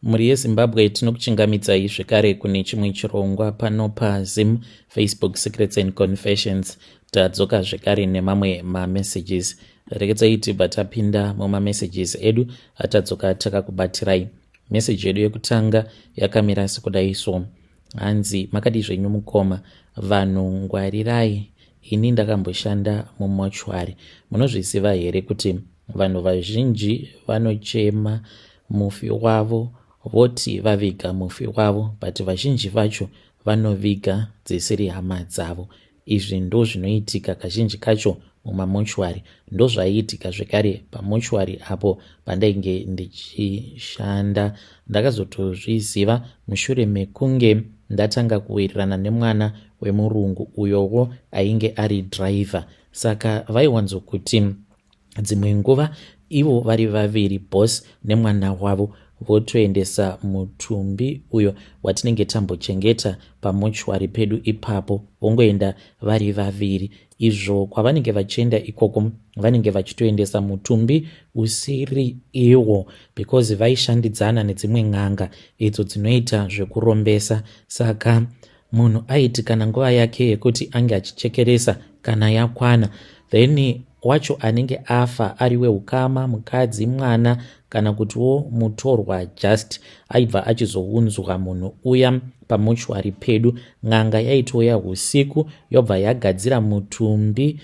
Muri yeZimbabwe tinokuchingamidzai zvekare kune chimwe chirongwa pano paZim Facebook Secrets and Confessions. Tadzoka zvekare nemamwe mamessages. Rekedzai tibva tapinda mumamessages edu atadzoka takakubatirai. Message yedu yekutanga yakamira sekudai so. Hanzi makadi zvenyu mukoma, vanhu ngwarirai, ini ndakamboshanda mumochwari. Munozviziva here kuti vanhu vazhinji vanochema mufi wavo voti vaviga mufi wavo, but vazhinji vacho vanoviga dzisiri hama dzavo. Izvi ndo zvinoitika kazhinji kacho mumamochwari. Ndo zvaiitika zvekare pamochwari apo pandainge ndichishanda. Ndakazotozviziva mushure mekunge ndatanga kuwirirana nemwana wemurungu uyowo ainge ari driver. Saka vaiwanzokuti dzimwe nguva ivo vari vaviri, boss nemwana wavo, votoendesa mutumbi uyo watinenge tambochengeta pamochwari pedu ipapo, vongoenda vari vaviri. Izvo kwavanenge vachienda ikoko vanenge vachitoendesa mutumbi usiri iwo, because vaishandidzana nedzimwe n'anga idzo dzinoita zvekurombesa. Saka munhu aiti kana nguva yake yekuti ange achichekeresa kana yakwana, then wacho anenge afa ari weukama, mukadzi, mwana kana kutiwo mutorwa just, aibva achizounzwa munhu uya pamochwari pedu. N'anga yaitouya usiku yobva yagadzira mutumbi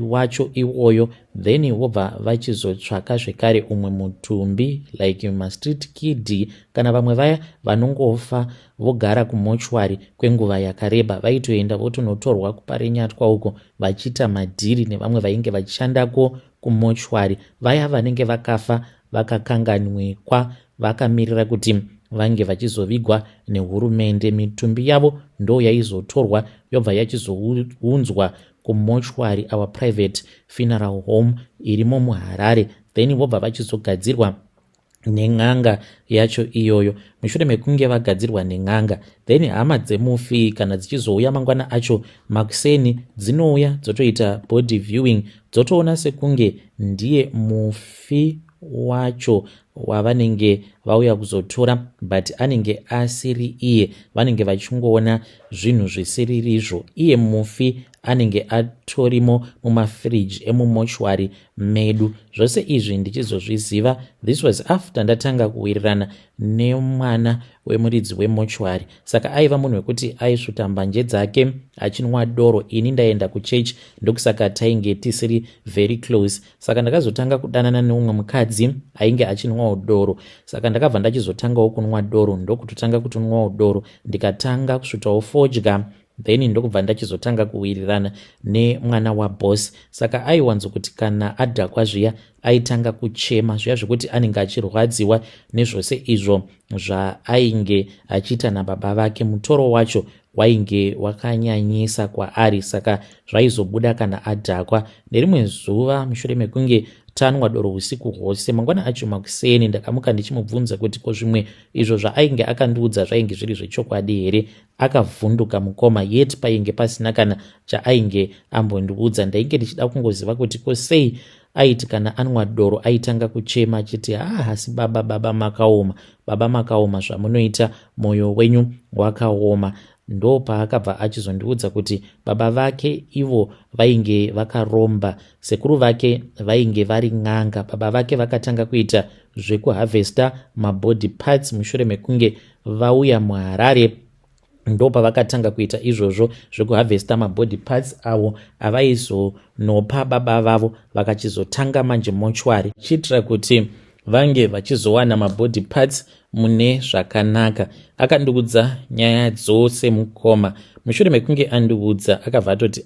wacho iwoyo, then vobva vachizotsvaka zvekare umwe mutumbi like mastreet kid kana vamwe vaya vanongofa vogara kumochwari kwenguva yakareba, vaitoenda votonotorwa kuparinyatwa uko vachiita madhiri nevamwe vainge vachishandako kumochwari. Vaya vanenge vakafa vakakanganwikwa vakamirira kuti vange vachizovigwa nehurumende, mitumbi yavo ndo yaizotorwa yobva yachizounzwa kumochwari, our private funeral home irimo muHarare, then vobva vachizogadzirwa nen'anga yacho iyoyo. Mushure mekunge vagadzirwa nen'anga, then hama dzemufi kana dzichizouya mangwana acho makuseni dzinouya dzotoita body viewing, dzotoona sekunge ndiye mufi wacho wavanenge vauya kuzotora, but anenge asiri iye. Vanenge vachingoona zvinhu zvisiririzvo. Iye mufi anenge atorimo mumafriji emumochwari medu. Zvose izvi ndichizozviziva. This was after ndatanga kuwirirana nemwana wemuridzi wemochwari. Saka aiva munhu wekuti aisvuta mbanje dzake achinwa doro. Ini ndaenda kuchechi, ndokusaka tainge tisiri very close. Saka ndakazotanga kudanana neumwe mukadzi ainge achinwawo doro. Saka ndakabva ndachizotangawo kunwa doro, ndokutotanga kutonwawo doro, ndikatanga kusvutawo fodya, then ndokubva ndachizotanga kuwirirana nemwana waboss. Saka aiwanzokuti kana adhakwa zviya aitanga kuchema zviya zvekuti anenge achirwadziwa nezvose izvo zvaainge achiita nababa vake. Mutoro wacho wainge wakanyanyisa kwaari, saka zvaizobuda kana adhakwa. Nerimwe zuva mushure mekunge tanwa doro usiku hwose, mangwana acho makuseni ndakamuka ndichimubvunza kuti ko zvimwe izvo zvaainge akandiudza zvainge zviri zvechokwadi here. Akavhunduka mukoma, yet painge pasina kana chaainge ambondiudza. Ndainge ndichida kungoziva kuti ko sei aiti kana anwa doro aitanga kuchema achiti hasi baba makaoma, baba makaoma, zvamunoita mwoyo wenyu wakaoma. Ndo paakabva achizondiudza kuti baba vake ivo vainge vakaromba, sekuru vake vainge vari n'anga. Baba vake vakatanga kuita zvekuharvesta mabody parts mushure mekunge vauya muHarare. Ndo pavakatanga kuita izvozvo zvekuharvesta mabody parts avo avaizonopa baba vavo, vakachizotanga manje mochwari chiitira kuti vange vachizowana mabody parts mune zvakanaka. Akandiudza nyaya dzose mukoma. Mushure mekunge andiudza akabva atoti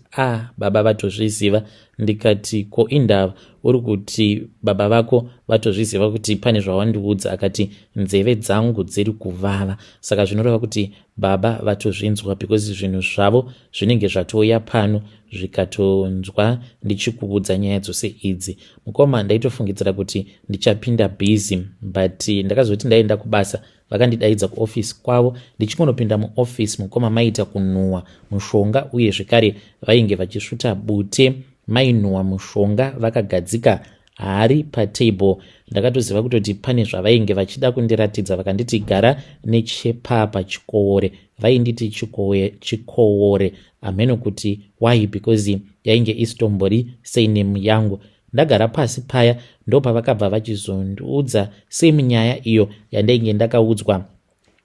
baba vatozviziva. Ndikati ko indava uri kuti baba vako vatozviziva kuti pane zvawandiudza? Akati nzeve dzangu dziri kuvava. Saka zvinoreva kuti baba vatozvinzwa, because zvinhu zvavo zvinenge zvatouya pano zvikatonzwa ndichikuudza nyaya dzose idzi. Mukoma ndaitofungidzira kuti ndichapinda busy, but ndakazoti ndaenda kubasa vakandidaidza kuofisi kwavo. Ndichingonopinda muofisi, mukoma maita kunhuhwa mushonga, uye zvekare vainge vachisvuta bute mainhuhwa mushonga vakagadzika hari patable. Ndakatoziva kutoti pane zvavainge vachida kundiratidza, vakanditi gara nechepa pachikoore. Vainditi chikoore ameno kuti why, because yainge isitombori surname yangu. Ndagara pasi paya ndopavakabva vachizondiudza same nyaya iyo yandainge ndakaudzwa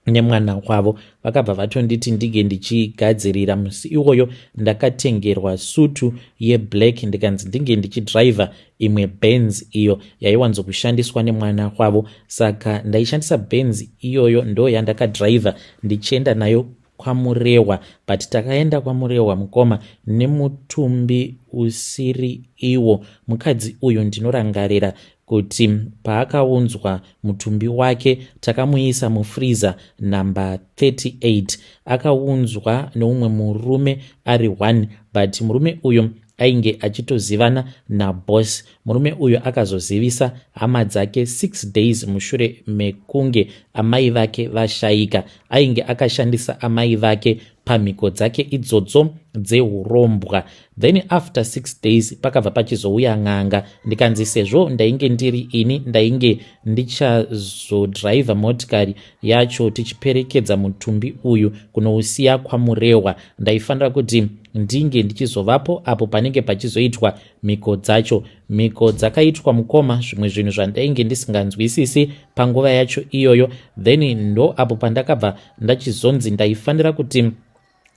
nemwana wavo. Vakabva vatonditi ndige ndichigadzirira. Musi iwoyo ndakatengerwa sutu yeblack ndikanzi ndinge ndichidriver imwe Benz iyo yaiwanzokushandiswa nemwana wavo. Saka ndaishandisa Benz iyoyo, ndo yandakadriver ndichienda nayo kwaMurewa. But takaenda kwaMurewa mukoma nemutumbi usiri iwo. Mukadzi uyu ndinorangarira kuti paakaunzwa mutumbi wake takamuisa mufreezer namba 38. Akaunzwa neumwe murume ari 1, but murume uyu ainge achitozivana naboss. Murume uyu akazozivisa hama dzake 6 days mushure mekunge amai vake vashayika. Ainge akashandisa amai vake pamhiko dzake idzodzo dzehurombwa. Then after 6 days pakabva pachizouya n'anga. Ndikanzi sezvo ndainge ndiri ini ndainge ndichazodrive motikari yacho tichiperekedza mutumbi uyu kunousiya kwaMurewa, ndaifanira kuti ndinge ndichizovapo apo panenge pachizoitwa mhiko dzacho. Mhiko dzakaitwa mukoma, zvimwe zvinhu zvandainge ndisinganzwisisi panguva yacho iyoyo. Then ndo apo pandakabva ndachizonzi ndaifanira kuti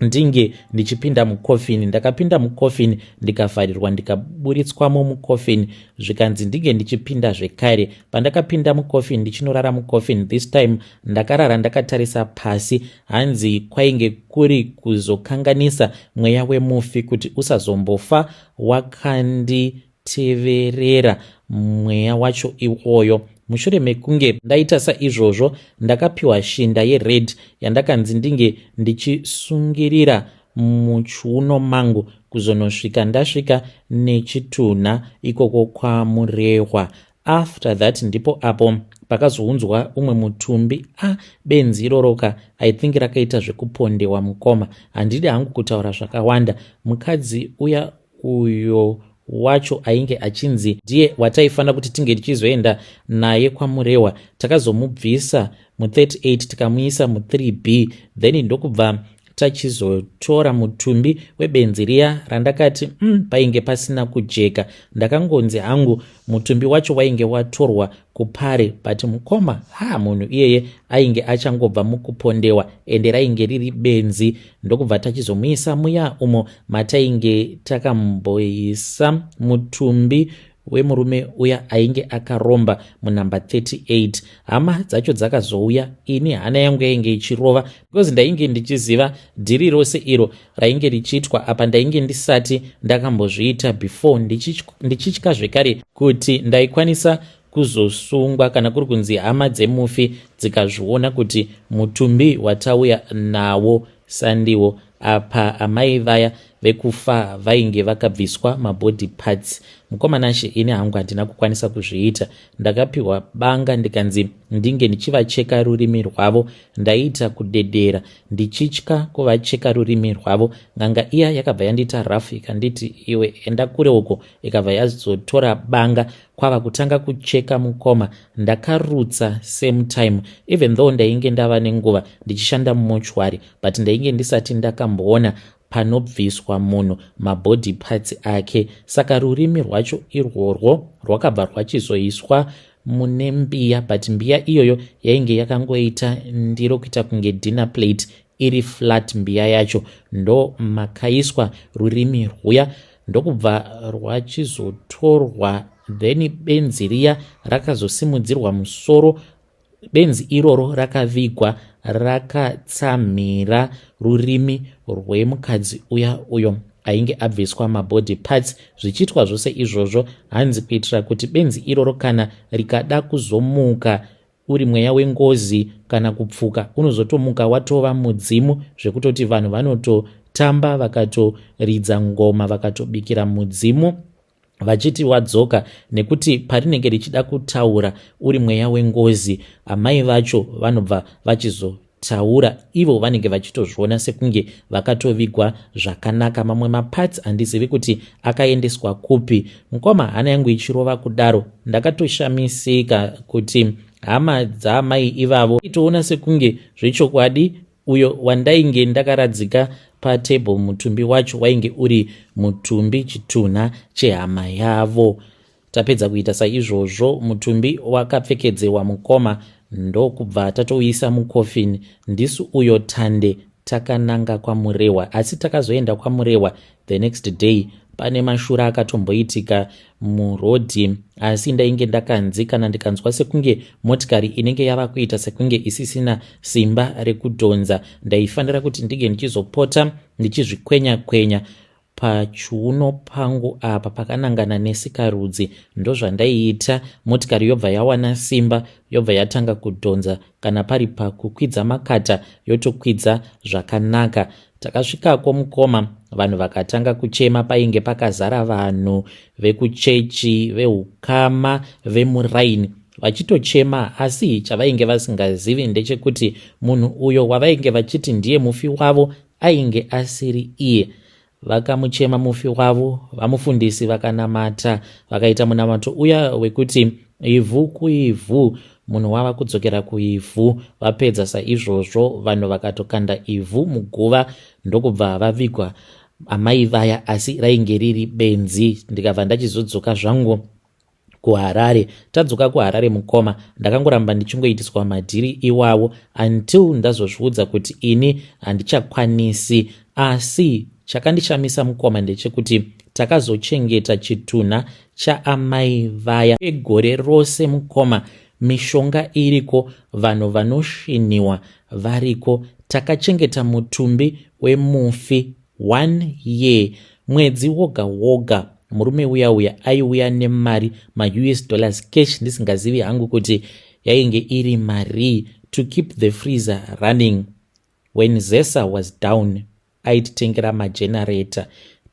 ndinge ndichipinda mukofini. Ndakapinda mukofini ndikavharirwa ndikaburitswamo mukofini, zvikanzi ndinge ndichipinda zvekare. Pandakapinda mukofini ndichinorara mukofini, this time ndakarara ndakatarisa pasi. Hanzi kwainge kuri kuzokanganisa mweya wemufi kuti usazombofa wakanditeverera mweya wacho iwoyo. Mushure mekunge ndaita saizvozvo ndakapiwa shinda yered yandakanzi ndinge ndichisungirira muchiuno mangu kuzonosvika ndasvika nechitunha ikoko kwaMurewa. After that ndipo apo pakazounzwa umwe mutumbi. Benzi iroroka I think rakaita zvekupondewa mukoma. Handidi hangu kutaura zvakawanda. Mukadzi uyo wacho ainge achinzi ndiye wataifanira kuti tinge tichizoenda naye kwaMurewa. Takazomubvisa mu38 tikamuisa mu3B. Then ndokubva tachizotora mutumbi webenzi riya randakati painge pasina kujeka. Ndakangonzi hangu mutumbi wacho wainge watorwa kupare, but mukoma munhu iyeye ainge achangobva mukupondewa ende rainge riri benzi. Ndokubva tachizomuisa muya umo matainge takamboisa mutumbi wemurume uya ainge akaromba munamba 38. Hama dzacho dzakazouya, ini hana yangu yainge ichirova because ndainge ndichiziva dhiri rose iro rainge richiitwa apa ndainge ndisati ndakambozviita before, ndichitya zvekare kuti ndaikwanisa kuzosungwa kana kuri kunzi hama dzemufi dzikazviona kuti mutumbi watauya nawo sandiwo. Apa amai vaya vekufa vainge vakabviswa mabody parts. Mukomanashe ini hangu handina kukwanisa kuzviita. Ndakapiwa banga ndikanzi ndinge ndichivacheka rurimi rwavo. Ndaita kudedera ndichitya kuvacheka rurimi rwavo. Nganga iya yakabva yandita rafu ikanditi iwe enda kure uko, ikabva yazotora banga kwava kutanga kucheka mukoma. Ndakarutsa same time, even though ndainge ndava nenguva ndichishanda mumochwari, but ndainge ndisati ndakamboona panobviswa munhu mabody parts ake. Saka rurimi rwacho irworwo rwakabva rwachizoiswa mune mbiya, but mbiya iyoyo yainge yakangoita ndiro kuita kunge dinner plate iri flat. Mbiya yacho ndo makaiswa rurimi rwuya, ndokubva rwachizotorwa. Then benzi riya rakazosimudzirwa musoro. Benzi iroro rakavigwa rakatsamhira rurimi rwemukadzi uyo ainge abviswa mabody parts. Zvichiitwa zvose izvozvo hanzi kuitira kuti benzi iroro kana rikada kuzomuka uri mweya wengozi kana kupfuka, unozotomuka watova mudzimu zvekutoti vanhu vanototamba vakatoridza ngoma vakatobikira mudzimu vachiti wadzoka, nekuti parinenge richida kutaura uri mweya wengozi amai vacho vanobva taura ivo vanenge vachitozviona sekunge vakatovigwa zvakanaka. Mamwe maparts handizivi kuti akaendeswa kupi. Mukoma hana yangu ichirova kudaro, ndakatoshamisika kuti hama dzaamai ivavo itoona sekunge zvechokwadi uyo wandainge ndakaradzika patebhuru mutumbi wacho wainge uri mutumbi chitunha chehama yavo. Tapedza kuita saizvozvo, mutumbi wakapfekedzewa mukoma ndokubva tatouisa mukofini. Ndisu uyo Tande takananga kwamurehwa, asi takazoenda kwamurehwa the next day. Pane mashura akatomboitika murodhi, asi ndainge ndakanzi kana ndikanzwa sekunge motikari inenge yava kuita sekunge isisina simba rekudhonza, ndaifanira kuti ndige ndichizopota ndichizvikwenya-kwenya pachiuno pangu apa pakanangana nesikarudzi. Ndozvandaiita. Motikari yobva yawana simba, yobva yatanga kudhonza, kana pari pakukwidza makata yotokwidza zvakanaka. Takasvikako mukoma, vanhu vakatanga kuchema. Painge pakazara vanhu vekuchechi, vehukama, vemuraini vachitochema, asi chavainge vasingazivi ndechekuti munhu uyo wavainge vachiti ndiye mufi wavo ainge asiri iye. Vakamuchema mufi wavo, vamufundisi vakanamata, vakaita munamato uya wekuti ivhu kuivhu, munhu wava kudzokera kuivhu. Vapedza saizvozvo, vanhu vakatokanda ivhu muguva, ndokubva vavigwa amai vaya, asi rainge riri benzi. Ndikabva ndachizodzoka zvangu kuHarare. Tadzoka kuHarare mukoma, ndakangoramba ndichingoitiswa madhiri iwawo until ndazozviudza kuti ini handichakwanisi. Asi chakandishamisa mukoma ndechekuti takazochengeta chitunha chaamai vaya egore rose mukoma. Mishonga iriko, vanhu vanosviniwa variko. Takachengeta mutumbi wemufi 1 year. Mwedzi woga woga murume uya aiuya nemari ma-US dollars cash, ndisingazivi hangu kuti yainge iri mari, to keep the freezer running. When Zesa was down, aititengera magenerator.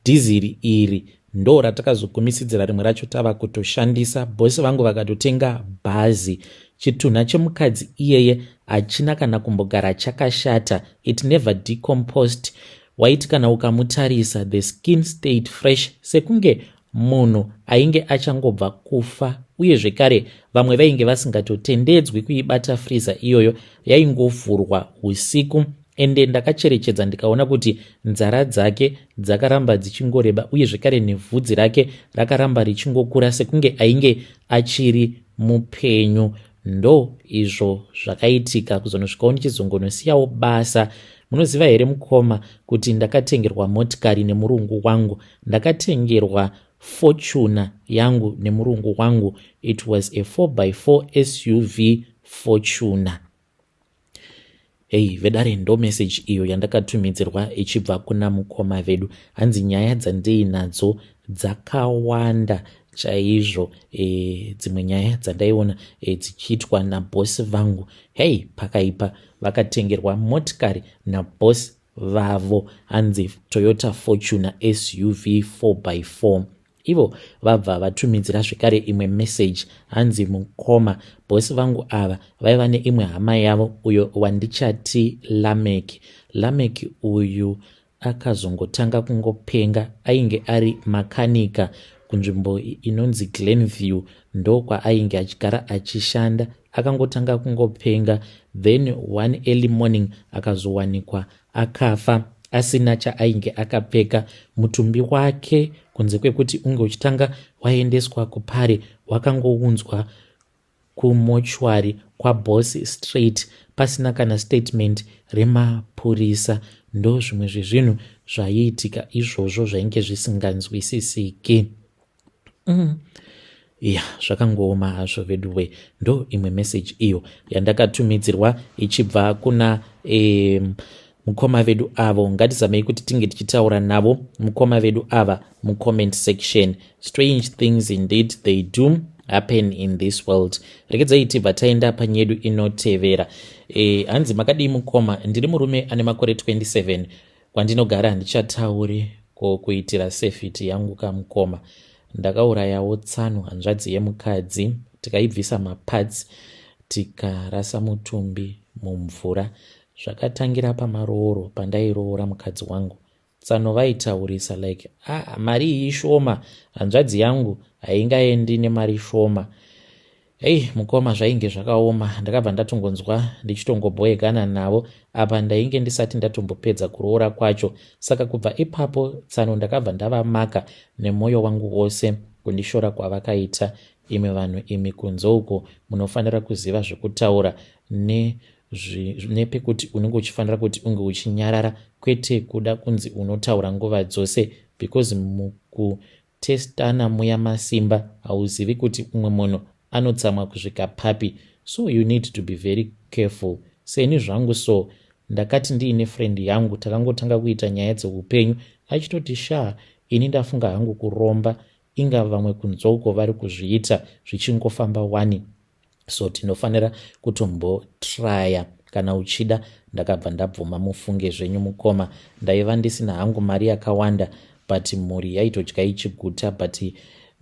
Dhiziri iri ndo ratakazokumisidzira rimwe racho tava kutoshandisa. Bosi vangu vakatotenga bhazi. Chitunha chemukadzi iyeye hachina kana kumbogara chakashata. It never decomposed. Waiti kana ukamutarisa, the skin stayed fresh, sekunge munhu ainge achangobva kufa. Uye zvekare vamwe vainge vasingatotendedzwi kuibata freezer iyoyo, yaingovhurwa usiku. Ende ndakacherechedza ndikaona kuti nzara dzake dzakaramba dzichingoreba, uye zvekare nevhudzi rake rakaramba richingokura sekunge ainge achiri mupenyu. Ndo izvo zvakaitika kuzonosvikawo ndichizongonosiyawo basa. Munoziva here mukoma kuti ndakatengerwa motikari nemurungu wangu. Ndakatengerwa Fortuner yangu nemurungu wangu. It was a 4x4 SUV Fortuner. Hey, vedare ndo message iyo yandakatumidzirwa ichibva kuna mukoma vedu. Hanzi nyaya dzandinadzo dzakawanda chaizvo. Dzimwe nyaya dzandaiona dzichiitwa nabosi vangu. Hey, pakaipa. Vakatengerwa motikari nabosi vavo, hanzi Toyota Fortuner SUV 4x4. Ivo vabva vatumidzira zvekare imwe message, hanzi mukoma, bosi vangu ava vaiva neimwe hama yavo uyo wandichati Lamek. Lamek uyu akazongotanga kungopenga, ainge ari makanika kunzvimbo inonzi Glenview, ndo kwaainge achigara achishanda. Akangotanga kungopenga, then one early morning akazowanikwa akafa asina chaainge akapfeka. Mutumbi wake kunze kwekuti unge uchitanga waendeswa kupare, wakangounzwa kumochwari kwaBoss Street pasina kana statement remapurisa. Ndo zvimwe zvezvinhu zvaiitika izvozvo zvainge zvisinganzwisisiki. Zvakangooma hazvo veduwe. Ndo imwe message iyo yandakatumidzirwa ichibva kuna mukoma vedu avo. Ngatizamei kuti tinge tichitaura navo mukoma vedu ava mucomment section. Strange things indeed they do happen in this world. Rekedzai tibva taenda panyedu inotevera. Hanzi makadii mukoma? Ndiri murume ane makore 27. Kwandinogara handichatauri kuitira safety yangu kamukoma. Ndakaurayawo tsano hanzvadzi yemukadzi, tikaibvisa maparts, tikarasa mutumbi mumvura. zvakatangira pamarooro pandairoora mukadzi wangu. Tsano vaitaurisa like mari iyi shoma, hanzvadzi yangu haingaendi nemari shoma. Mukoma zvainge zvakaoma. Ndakabva ndatongonzwa ndichitongobhoyekana navo apa ndainge ndisati ndatombopedza kuroora kwacho. Saka kubva ipapo Tsano ndakabva ndavamaka nemwoyo wangu wose kundishora kwavakaita. Imi vanhu, imi kunze uko munofanira kuziva zvekutaura nepekuti unenge uchifanira kuti unge uchinyarara, kwete kuda kunzi unotaura nguva dzose, because mukutestana muya masimba hauzivi kuti umwe munhu anotsamwa kusvika papi. So you need to be very careful. Seni zvangu so ndakati ndiine friend yangu takangotanga kuita nyaya dzeupenyu, achitoti ini ndafunga hangu kuromba, inga vamwe kunze uko vari kuzviita zvichingofamba wani. So tinofanira kutombotraya kana uchida. Ndakabva ndabvuma mufunge zvenyu mukoma. Ndaiva ndisina hangu mari yakawanda, but mhuri yaitodya ichiguta, but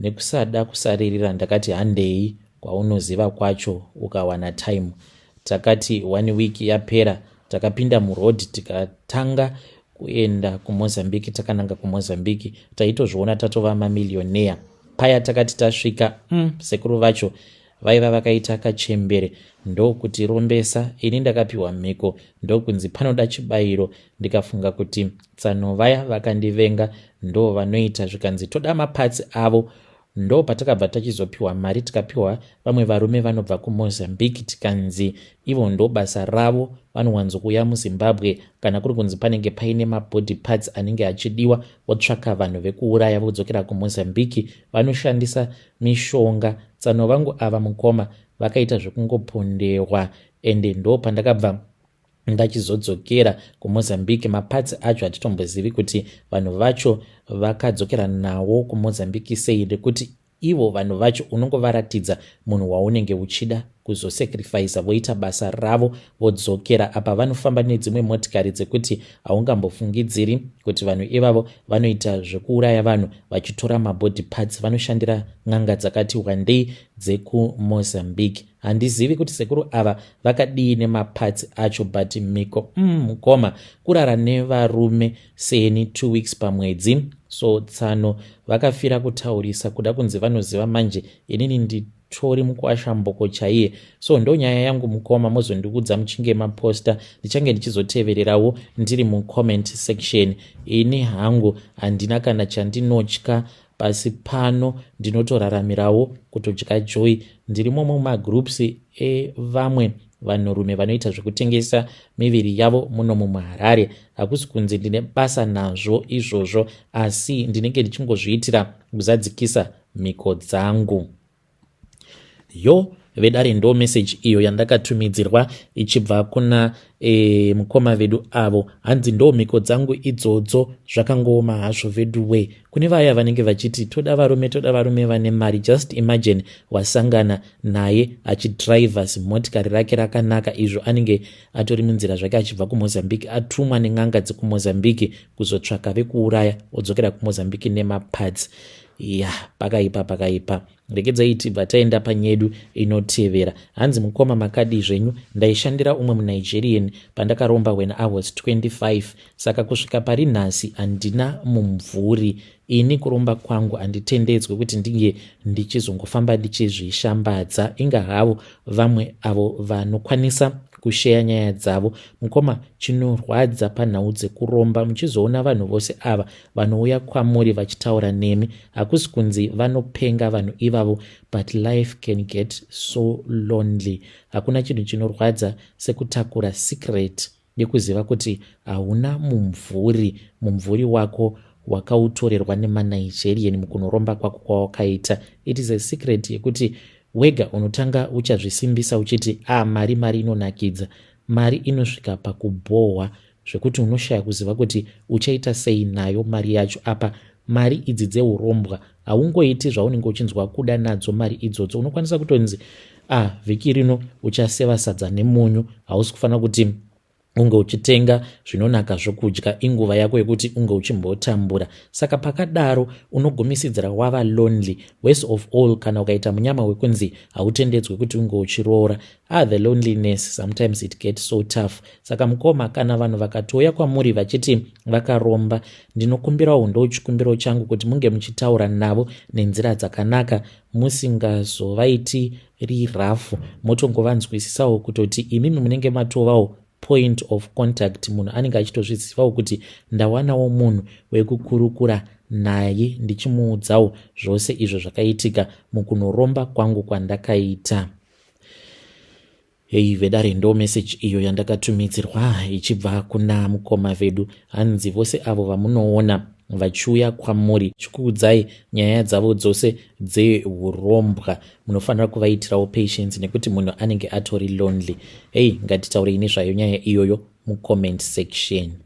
nekusada kusaririra ndakati handei kwaunoziva kwacho ukawana time. Takati 1 week yapera takapinda murodhi tikatanga kuenda kuMozambique. Takananga kuMozambique taitozviona tatova mamilioneya. Paya takati tasvika sekuru vacho vaiva vakaita kachembere ndokutirombesa. Ini ndakapiwa mhiko ndokunzi panoda chibayiro. Ndikafunga kuti Tsano vaya vakandivenga ndo vanoita zvikanzi toda mapatsi avo. Ndo patakabva tachizopiwa mari tikapiwa vamwe varume vanobva kuMozambique tikanzi ivo ndo basa ravo, vanowanzokuya muZimbabwe kana kuri kunzi panenge paine mabody parts anenge achidiwa, votsvaka vanhu vekuuraya vodzokera kuMozambique, vanoshandisa mishonga. Tsano vangu ava mukoma vakaita zvekungopondewa, ende ndo pandakabva ndachizodzokera kuMozambique. Mapatsi acho hatitombozivi kuti vanhu vacho vakadzokera nawo kuMozambique sei, nekuti ivo vanhu vacho unongovaratidza munhu waunenge uchida kuzosacrifice, voita basa ravo vodzokera. Apa vanofamba nedzimwe motikari dzekuti haungambofungidziri kuti vanhu ivavo vanoita zvekuuraya vanhu vachitora mabody parts. Vanoshandira n'anga dzakati wandei dzekuMozambique. Handizivi kuti sekuru ava vakadii nemapatsi acho, but mhiko mukoma kurara nevarume seni 2 weeks pamwedzi. So Tsano vakafira kutaurisa kuda kunzi vanoziva manje inini nditori mukwashamboko chaiye. So ndo nyaya yangu mukoma, mozondiudza muchinge maposta, ndichange ndichizotevererawo ndiri mucomment section. Ini hangu handina kana chandinotya pasi pano, ndinotoraramirawo kutodya joy. Ndirimo mumagroups evamwe vanhurume vanoita zvekutengesa miviri yavo muno muHarare. Hakusi kunzi ndine basa nazvo izvozvo, asi ndinenge ndichingozviitira kuzadzikisa mhiko dzangu. Vedare ndo message iyo yandakatumidzirwa ichibva kuna mukoma vedu avo. Hanzi ndo mhiko dzangu idzodzo, zvakangooma hazvo vedu we. Kune vaya vanenge vachiti toda varume vane mari. Just imagine wasangana naye achidriva zimotikari rake rakanaka, izvo anenge atori munzira zvake achibva kuMozambique, atumwa nen'anga dzekuMozambique kuzotsvaka vekuuraya, odzokera kuMozambique nemapads. Pakaipa. Regedzai tibva taenda panyedu inotevera. Hanzi mukoma makadi zvenyu, ndaishandira umwe muNigerian pandakaromba when I was 25. Saka kusvika pari nhasi handina mumvuri. Ini kuromba kwangu handitendedzwe kuti ndinge ndichizongofamba ndichizvishambadza, inga havo vamwe avo vanokwanisa kusheya nyaya dzavo. Mukoma chinorwadza panhau dzekuromba muchizoona vanhu vose ava vanouya kwamuri vachitaura nemi, hakusi kunzi vanopenga vanhu ivavo, but life can get so lonely. Hakuna chinhu chinorwadza sekutakura secret yekuziva kuti hauna mumvuri wako wakautorerwa nemaNigerian mukunoromba kwako kwawakaita. It is a secret yekuti wega unotanga uchazvisimbisa uchiti mari inonakidza. Mari inosvika pakubhohwa zvekuti unoshaya kuziva kuti uchaita sei nayo mari yacho. Apa mari idzi dzeurombwa haungoiti zvaunenge uchinzwa kuda nadzo mari idzodzo. Unokwanisa kutonzi vhiki rino uchaseva sadza nemunyu, hausi kufanira kuti unge uchitenga zvinonaka zvokudya, inguva yako yekuti unge uchimbotambura. Saka pakadaro unogumisidzira wava lonely. Worst of all, kana ukaita munyama wekunzi hautendedzwe kuti unge uchiroora. The loneliness sometimes it gets so tough. Saka mukoma, kana vanhu vakatouya kwamuri vachiti vakaromba, ndinokumbirawo ndochikumbiro changu kuti munge muchitaura navo nenzira dzakanaka, musingazovaiti rirafu, motongovanzwisisawo kutoti imimi munenge matovawo point of contact. Munhu anenge achitozvizivawo kuti ndawanawo munhu wekukurukura naye ndichimuudzawo zvose izvo zvakaitika mukunoromba kwangu kwandakaita. Vedare ndo message iyo yandakatumidzirwa ichibva kuna mukoma vedu. Hanzi vose avo vamunoona vachiuya kwamuri chikuudzai nyaya dzavo dzose dzehurombwa, munofanira kuvaitirawo patience nekuti munhu anenge atori lonely. Ngatitaurei nezvayo nyaya iyoyo mucomment section.